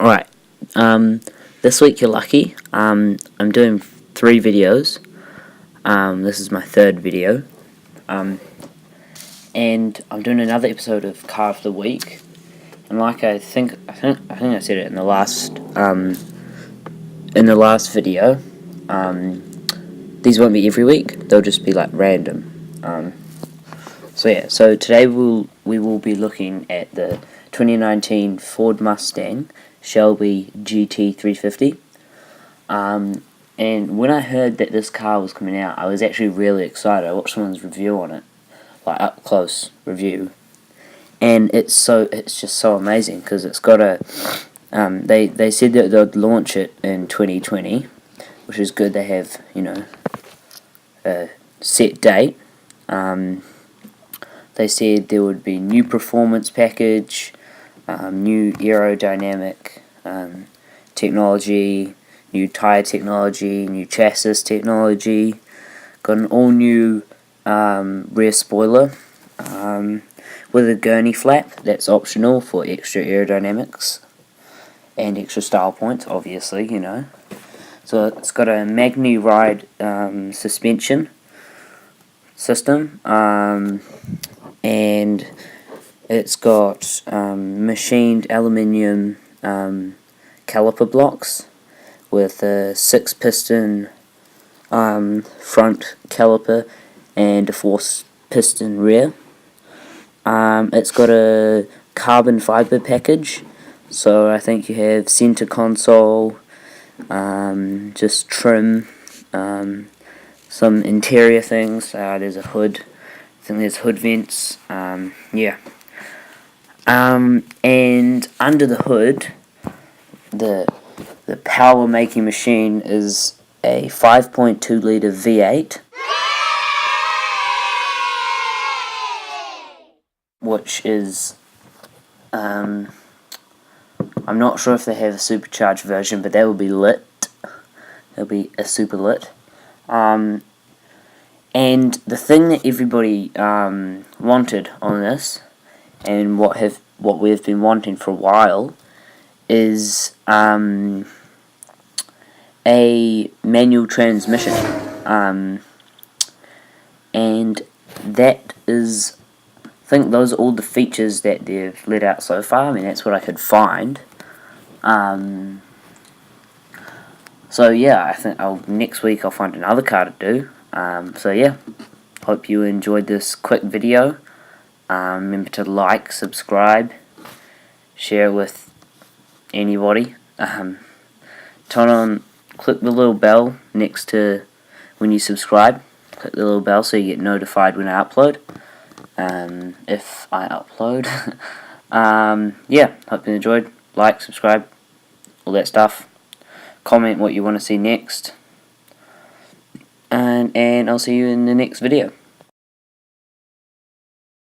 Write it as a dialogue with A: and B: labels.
A: Alright, this week you're lucky. I'm doing 3 videos. This is my 3rd video. And I'm doing another episode of Car of the Week. And like I think I said it in the last video. These won't be every week. They'll just be like random. So today we will be looking at the 2019 Ford Mustang Shelby GT350. And when I heard that this car was coming out, I was actually really excited. I watched someone's review on it, like up close review, and it's just so amazing because it's got a they said that they'd launch it in 2020, which is good. They have a set date. They said there would be new performance package, new aerodynamic technology, new tyre technology, new chassis technology, got an all new rear spoiler with a gurney flap that's optional for extra aerodynamics and extra style points, obviously, So it's got a Magni Ride suspension system, and it's got machined aluminium caliper blocks with a 6-piston front caliper and a 4-piston rear. It's got a carbon fiber package, so I think you have center console, just trim, some interior things. There's a hood. I think there's hood vents. Yeah. And under the hood, the power making machine is a 5.2 litre V8, which is I'm not sure if they have a supercharged version, but that will be lit. That'll be a super lit. And the thing that everybody wanted on this, and what we've been wanting for a while, is a manual transmission. And that is, I think those are all the features that they've let out so far. I mean, that's what I could find. So yeah, I think next week I'll find another car to do. So yeah, hope you enjoyed this quick video. Remember to like, subscribe, share it with anybody. Click the little bell next to when you subscribe. Click the little bell so you get notified when I upload. If I upload. Yeah, hope you enjoyed. Like, subscribe, all that stuff. Comment what you want to see next. And I'll see you in the next video.